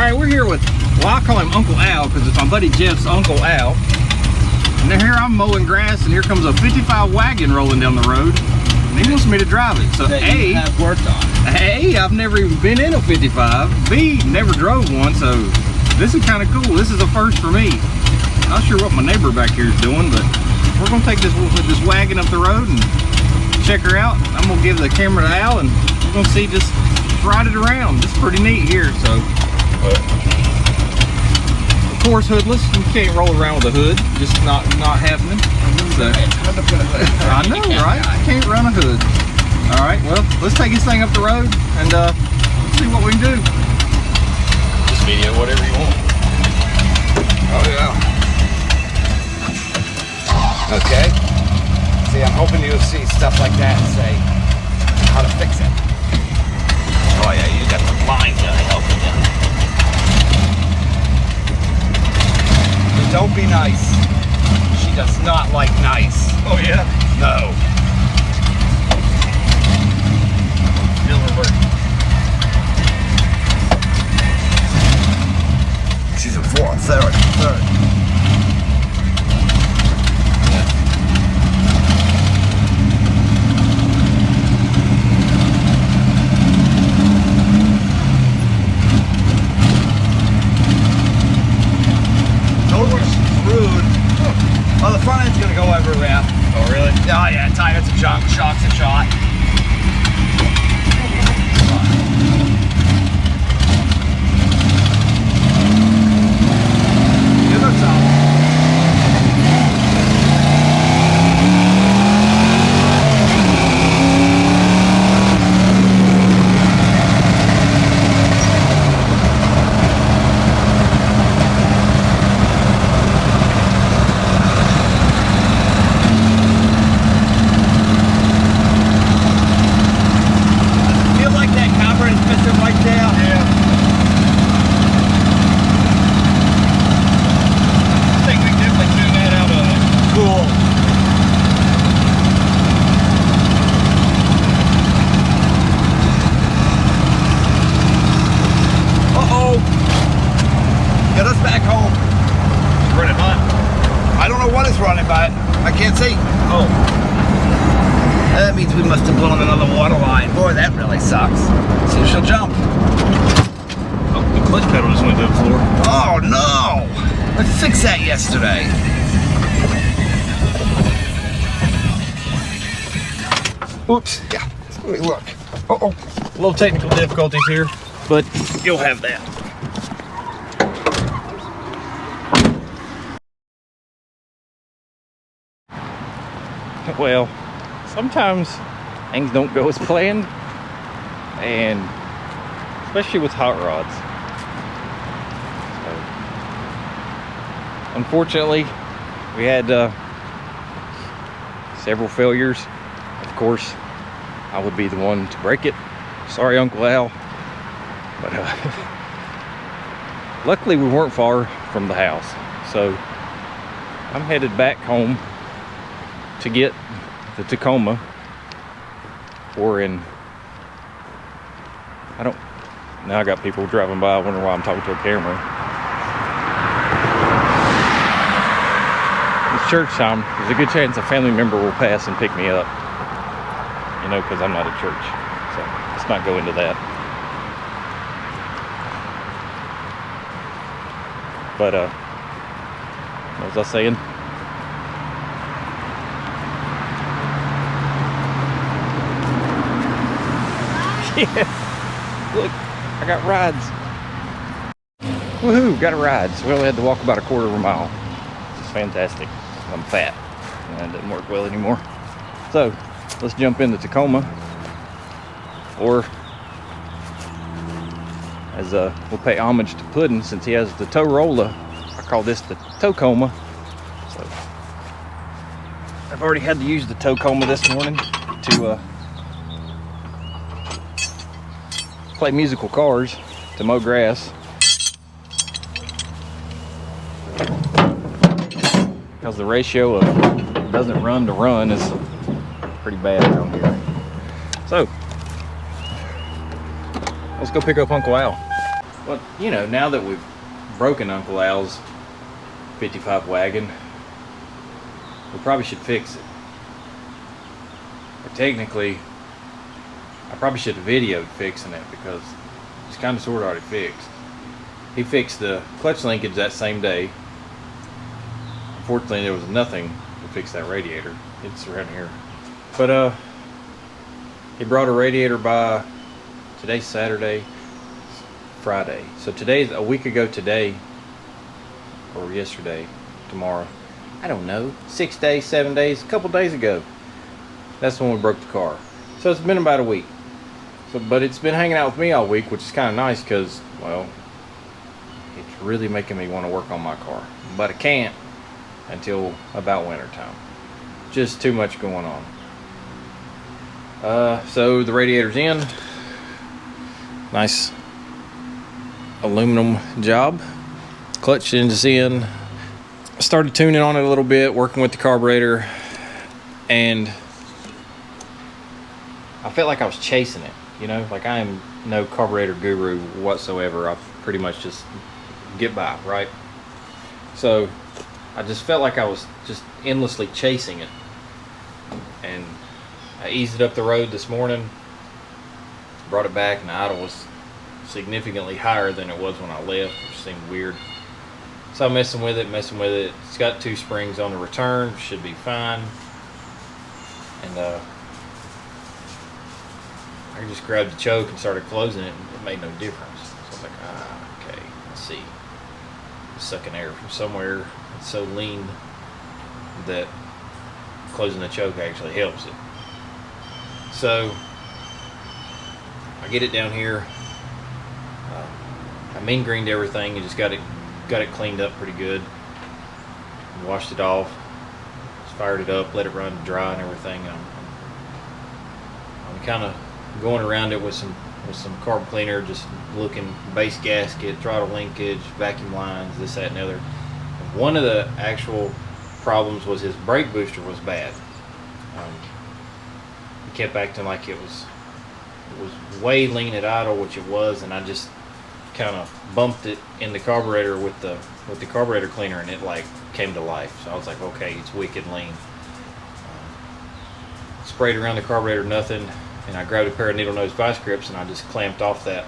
Alright, we're here with, well, I call him Uncle Al because it's my buddy Jeff's Uncle Al. And then here I'm mowing grass and here comes a 55 wagon rolling down the road. And he wants me to drive it. So A, have worked on. A, I've never even been in a 55. B, never drove one, so this is kind of cool. This is a first for me. Not sure what my neighbor back here is doing, but we're gonna take this wagon up the road and check her out. I'm gonna give the camera to Al and we're gonna see, just ride it around. It's pretty neat here, so. Of course, hoodless. You can't roll around with a hood. Just not happening. So, I know, right? I can't run a hood. All right, well, let's take this thing up the road and see what we can do. Just video whatever you want. Oh yeah. Okay. See, I'm hoping you'll see stuff like that and say how to fix it. Oh yeah, you got the blind guy helping you. But don't be nice. She does not like nice. Oh yeah? No. Still reverting. She's a third. Oh, the front end's gonna go everywhere. Oh really? Oh yeah, tires are junk, shocks are shot. Give her some. I can't see. Oh. That means we must have blown another water line. Boy, that really sucks. See if she'll jump. Oh, the clutch pedal just went to the floor. Oh no! I fixed that yesterday. Oops. Yeah. Let me look. Uh-oh. A little technical difficulties here, but you'll have that. Well, sometimes things don't go as planned, and especially with hot rods. So, unfortunately, we had several failures. Of course, I would be the one to break it. Sorry, Uncle Al. But luckily, we weren't far from the house, so I'm headed back home to get the Tacoma, or in, now I got people driving by, I wonder why I'm talking to a camera. It's church time. There's a good chance a family member will pass and pick me up, you know, because I'm not at church, so let's not go into that. But what was I saying? Yeah, look, I got rides. Woohoo, got a ride. So we only had to walk about a quarter of a mile. It's fantastic. I'm fat and it doesn't work well anymore. So let's jump into Tacoma, or as we'll pay homage to Puddin' since he has the Torola. I call this the Tacoma. So I've already had to use the Tacoma this morning to play musical cars, to mow grass, because the ratio of doesn't run to run is pretty bad around here. So let's go pick up Uncle Al. Well, you know, now that we've broken Uncle Al's 55 wagon, we probably should fix it. But technically, I probably should have videoed fixing it because it's kind of sort of already fixed. He fixed the clutch linkage that same day. Unfortunately, there was nothing to fix that radiator. It's around here. But he brought a radiator by. Today's Saturday, Friday. So today's a week ago today, or yesterday, tomorrow. I don't know. 6 days, 7 days, a couple days ago. That's when we broke the car. So it's been about a week. So, but it's been hanging out with me all week, which is kind of nice because, well, it's really making me want to work on my car. But I can't until about winter time. Just too much going on. So the radiator's in. Nice aluminum job. Clutch engine's in. Started tuning on it a little bit, working with the carburetor, and I felt like I was chasing it, you know, like I am no carburetor guru whatsoever. I pretty much just get by, right? So I just felt like I was just endlessly chasing it, and I eased it up the road this morning, brought it back, and the idle was significantly higher than it was when I left, which seemed weird. So I'm messing with it. It's got 2 springs on the return, should be fine. And I just grabbed the choke and started closing it, and it made no difference. So I was like, okay, let's see. It's sucking air from somewhere. It's so lean that closing the choke actually helps it. So I get it down here. I mean greened everything and just got it cleaned up pretty good. Washed it off. Just fired it up, let it run dry and everything. I'm kind of going around it with some carb cleaner, just looking base gasket, throttle linkage, vacuum lines, this, that, and the other. And one of the actual problems was his brake booster was bad. He kept acting like it was way lean at idle, which it was, and I just kind of bumped it in the carburetor with the carburetor cleaner, and it like came to life. So I was like, okay, it's wicked lean. Sprayed around the carburetor, nothing, and I grabbed a pair of needle nose vice grips and I just clamped off that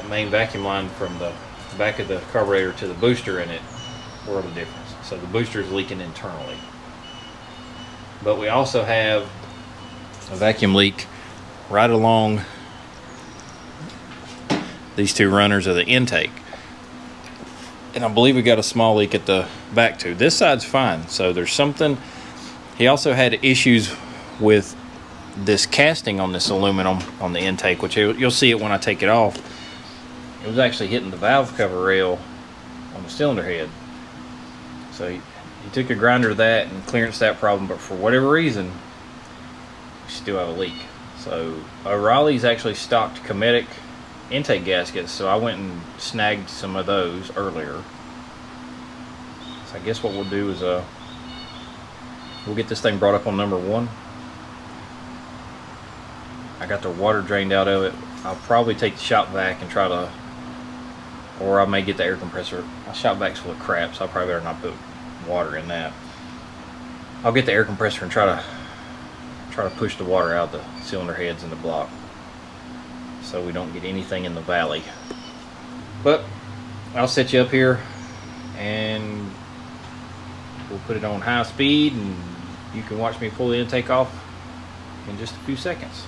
main vacuum line from the back of the carburetor to the booster, and it world of difference. So the booster is leaking internally, but we also have a vacuum leak right along these 2 runners of the intake, and I believe we got a small leak at the back too. This side's fine, so there's something. He also had issues with this casting on this aluminum on the intake, which you'll see it when I take it off. It was actually hitting the valve cover rail on the cylinder head. So he took a grinder to that and clearanced that problem, but for whatever reason we still have a leak. So O'Reilly's actually stocked Cometic intake gaskets, so I went and snagged some of those earlier. So I guess what we'll do is we'll get this thing brought up on number 1. I got the water drained out of it. I'll probably take the shop vac and try to, or I may get the air compressor. My shop vac's full of crap, so I probably better not put water in that. I'll get the air compressor and try to push the water out the cylinder heads in the block, so we don't get anything in the valley. But I'll set you up here and we'll put it on high speed, and you can watch me pull the intake off in just a few seconds.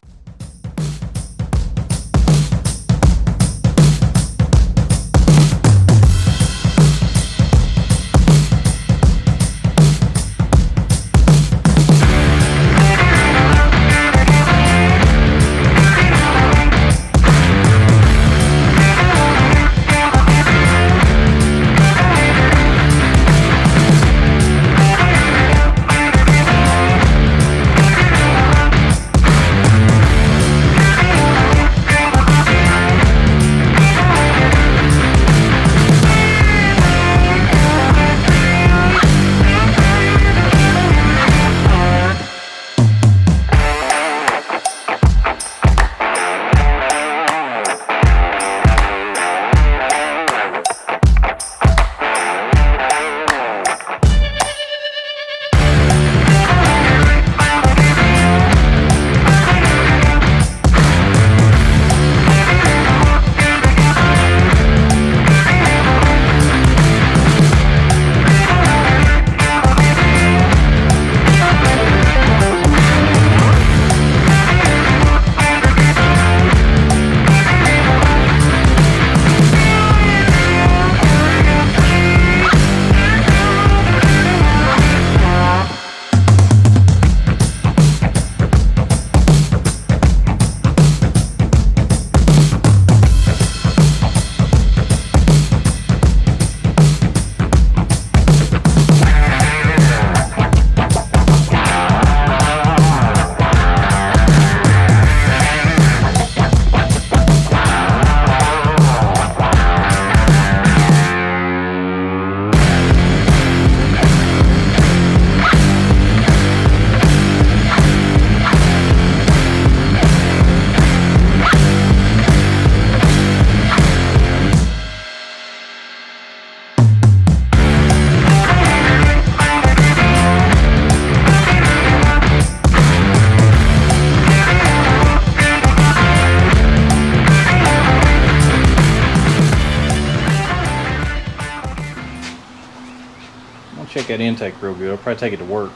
check that intake real good. I'll probably take it to work.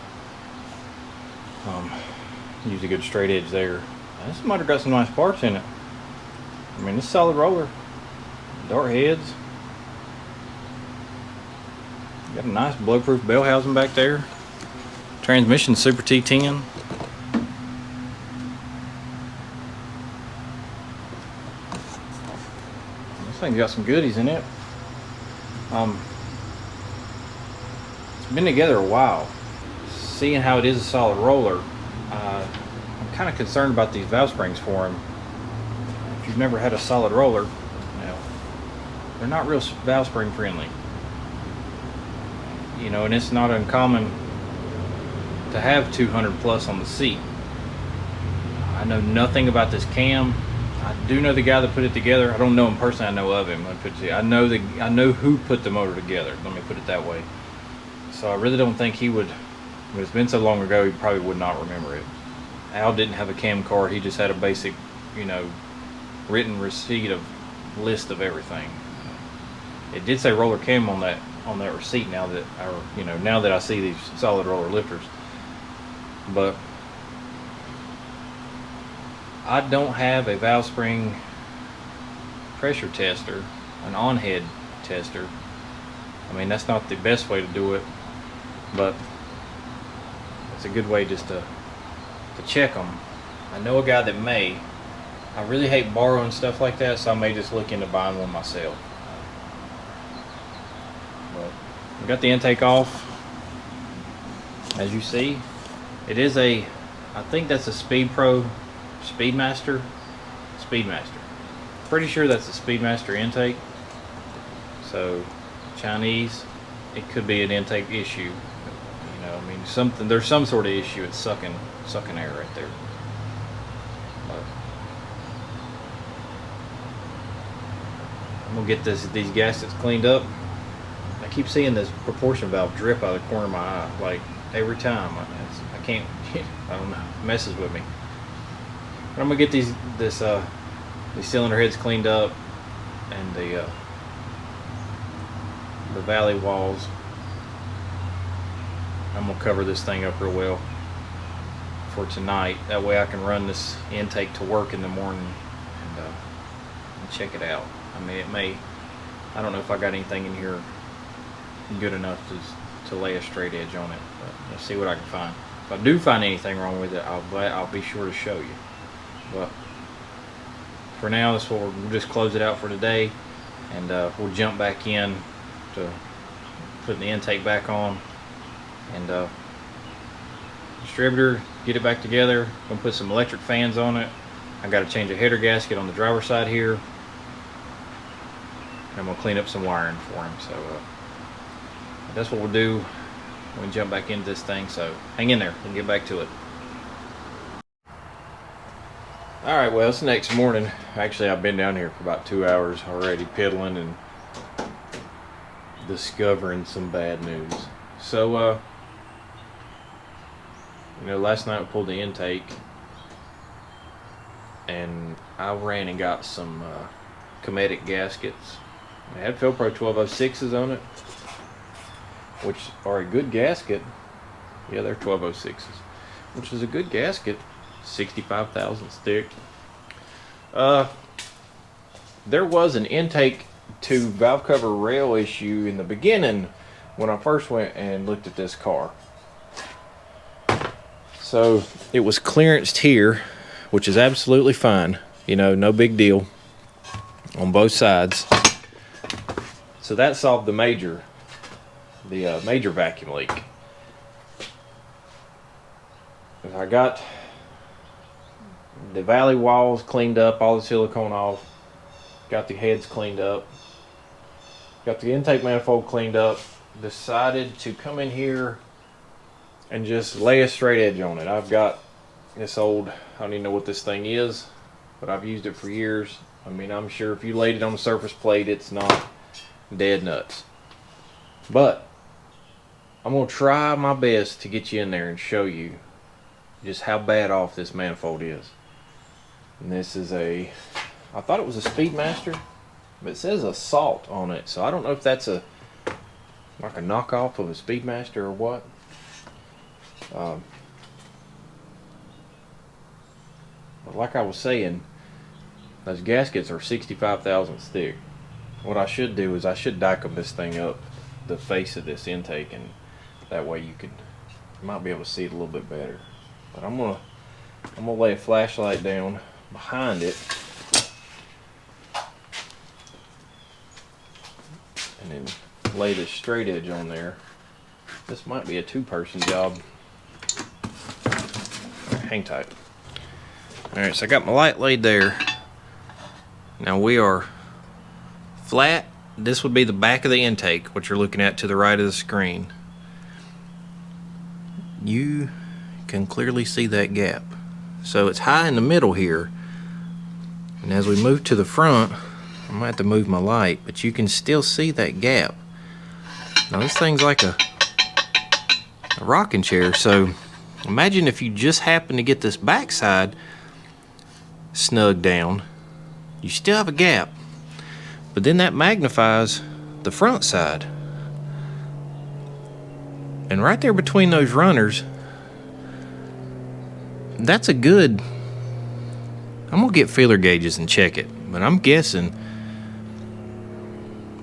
Use a good straight edge there. This motor got some nice parts in it. I mean, it's solid roller. Dart heads. Got a nice blow-proof bell housing back there. Transmission Super T10. This thing's got some goodies in it. It's been together a while. Seeing how it is a solid roller, I'm kind of concerned about these valve springs for him. If you've never had a solid roller, you know, they're not real valve spring friendly. You know, and it's not uncommon to have 200 plus on the seat. I know nothing about this cam. I do know the guy that put it together. I don't know him personally. I know of him. I know who put the motor together. Let me put it that way. So I really don't think he would. But it's been so long ago, he probably would not remember it. Al didn't have a cam card. He just had a basic, you know, written receipt of list of everything. It did say roller cam on that receipt. Now that now that I see these solid roller lifters, but I don't have a valve spring pressure tester, an on-head tester. I mean, that's not the best way to do it, but it's a good way just to check them. I know a guy that may. I really hate borrowing stuff like that, so I may just look into buying one myself. But we got the intake off. As you see, it is I think that's a Speedmaster. Pretty sure that's a Speedmaster intake. So Chinese, it could be an intake issue. You know, I mean, there's some sort of issue. It's sucking air right there. But I'm gonna get these gaskets cleaned up. I keep seeing this proportion valve drip out of the corner of my eye, like every time. I can't. I don't know. It messes with me. But I'm gonna get these cylinder heads cleaned up, and the valley walls. I'm gonna cover this thing up real well for tonight. That way I can run this intake to work in the morning and check it out. I mean, I don't know if I got anything in here good enough to lay a straight edge on it, but let's see what I can find. If I do find anything wrong with it, I'll be sure to show you. But for now, we'll just close it out for today, and we'll jump back in to putting the intake back on, and distributor, get it back together. Gonna put some electric fans on it. I got to change a header gasket on the driver's side here, and I'm gonna clean up some wiring for him. So that's what we'll do when we jump back into this thing. So hang in there, we'll get back to it. Alright, well, it's the next morning. Actually, I've been down here for about 2 hours already, piddling and discovering some bad news. So last night we pulled the intake, and I ran and got some Cometic gaskets. They had Felpro 1206s on it, which are a good gasket. Yeah, they're 1206s, which is a good gasket. 65 thousandths thick. There was an intake to valve cover rail issue in the beginning when I first went and looked at this car. So it was clearanced here, which is absolutely fine. You know, no big deal on both sides. So that solved the major vacuum leak. I got the valley walls cleaned up, all the silicone off, got the heads cleaned up, got the intake manifold cleaned up, decided to come in here and just lay a straight edge on it. I've got this old, I don't even know what this thing is, but I've used it for years. I mean, I'm sure if you laid it on the surface plate, it's not dead nuts. But I'm going to try my best to get you in there and show you just how bad off this manifold is. And this is I thought it was a Speedmaster, but it says Assault on it, so I don't know if that's like a knockoff of a Speedmaster or what. But like I was saying, those gaskets are 65 thousandths thick. What I should do is I should dicom this thing up, the face of this intake, and that way you might be able to see it a little bit better. But I'm gonna lay a flashlight down behind it, and then lay the straight edge on there. This might be a two-person job. Hang tight. Alright, so I got my light laid there. Now we are flat. This would be the back of the intake, what you're looking at to the right of the screen. You can clearly see that gap. So it's high in the middle here. And as we move to the front, I might have to move my light, but you can still see that gap. Now this thing's like a rocking chair, so imagine if you just happen to get this backside snug down, you still have a gap, but then that magnifies the front side. And right there between those runners, that's a good, I'm gonna get feeler gauges and check it, but I'm guessing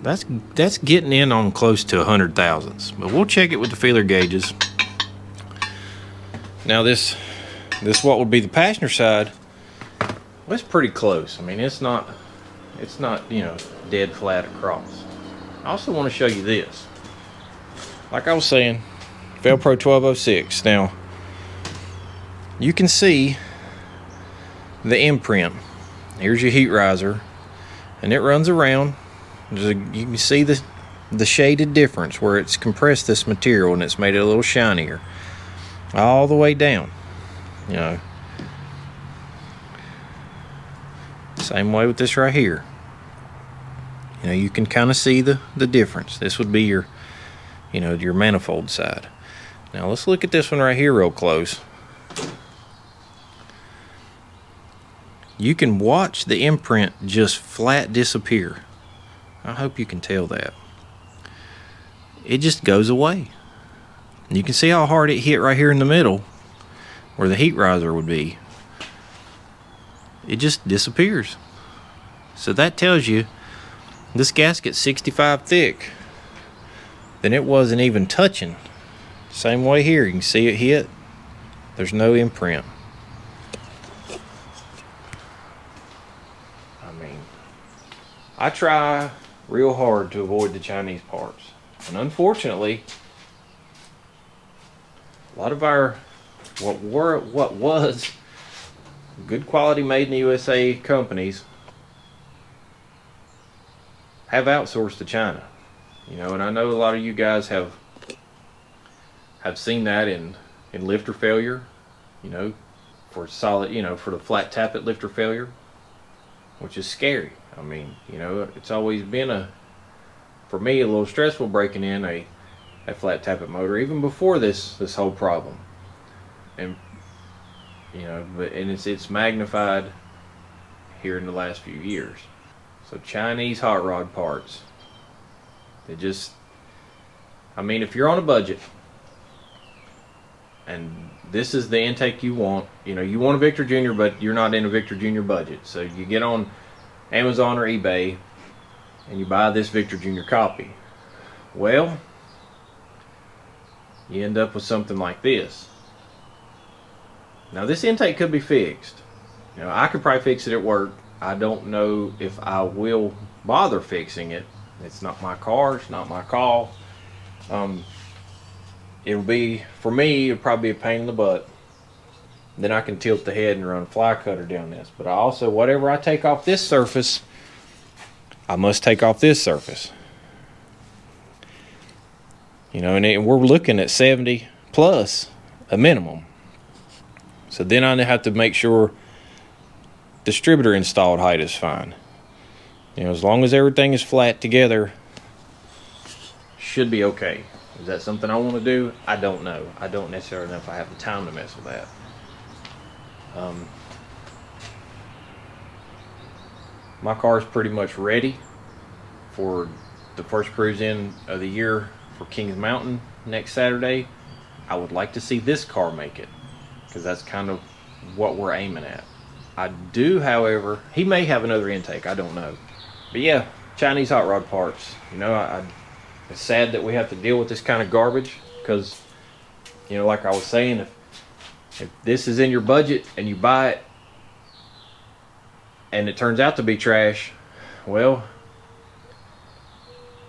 that's getting in on close to 100 thousandths, but we'll check it with the feeler gauges. Now this what would be the passenger side, well, it's pretty close. I mean, it's not you know, dead flat across. I also want to show you this. Like I was saying, Velpro 1206. Now you can see the imprint. Here's your heat riser, and it runs around. You can see the shaded difference where it's compressed this material and it's made it a little shinier all the way down. You know, same way with this right here. You know, you can kind of see the difference. This would be your, you know, your manifold side. Now let's look at this one right here real close. You can watch the imprint just flat disappear. I hope you can tell that. It just goes away. You can see how hard it hit right here in the middle where the heat riser would be. It just disappears. So that tells you this gasket's 65 thick. Then it wasn't even touching. Same way here, you can see it hit. There's no imprint. I mean, I try real hard to avoid the Chinese parts, and unfortunately a lot of our what was good quality made in the USA companies have outsourced to China. You know, and I know a lot of you guys have seen that in lifter failure, you know, for solid, you know, for the flat tappet lifter failure, which is scary. I mean, you know, it's always been for me, a little stressful breaking in a flat tappet motor, even before this whole problem. And you know, and it's magnified here in the last few years. So Chinese hot rod parts, they just, I mean, if you're on a budget and this is the intake you want, you know, you want a Victor Jr., but you're not in a Victor Jr. budget, so you get on Amazon or eBay and you buy this Victor Jr. copy. Well, you end up with something like this. Now this intake could be fixed. You know, I could probably fix it at work. I don't know if I will bother fixing it. It's not my car, it's not my call. It'll be, for me, it'll probably be a pain in the butt. Then I can tilt the head and run a fly cutter down this. But I also, whatever I take off this surface, I must take off this surface. You know, and we're looking at 70 plus a minimum. So then I have to make sure distributor installed height is fine. You know, as long as everything is flat together, should be okay. Is that something I want to do? I don't know. I don't necessarily know if I have the time to mess with that. My car is pretty much ready for the first cruise in of the year for Kings Mountain next Saturday, I would like to see this car make it, because that's kind of what we're aiming at. I do, however, he may have another intake, I don't know. But yeah, Chinese hot rod parts. You know, it's sad that we have to deal with this kind of garbage, because, you know, like I was saying, if this is in your budget and you buy it and it turns out to be trash, well,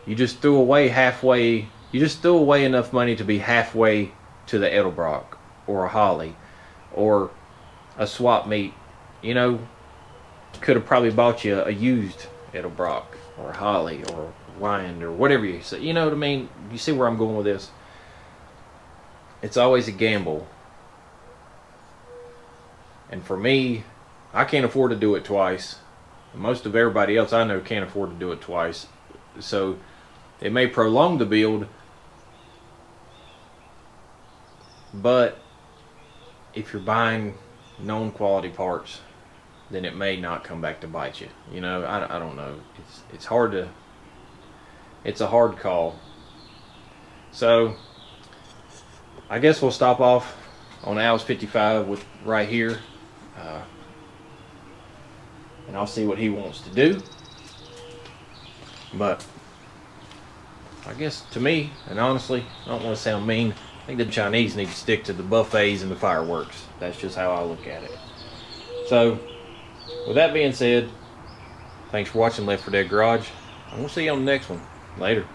you just threw away halfway. You just threw away enough money to be halfway to the Edelbrock or a Holly or a swap meet. You know, could have probably bought you a used Edelbrock or a Holly or Wind or whatever you say. You know what I mean? You see where I'm going with this? It's always a gamble. And for me, I can't afford to do it twice. Most of everybody else I know can't afford to do it twice. So it may prolong the build, but if you're buying known quality parts, then it may not come back to bite you. You know, I don't know. It's hard to. It's a hard call. So I guess we'll stop off on Al's 55 with right here, and I'll see what he wants to do. But I guess to me, and honestly, I don't want to sound mean, I think the Chinese need to stick to the buffets and the fireworks. That's just how I look at it. So with that being said, thanks for watching Left 4 Dead Garage, and we'll see you on the next one. Later.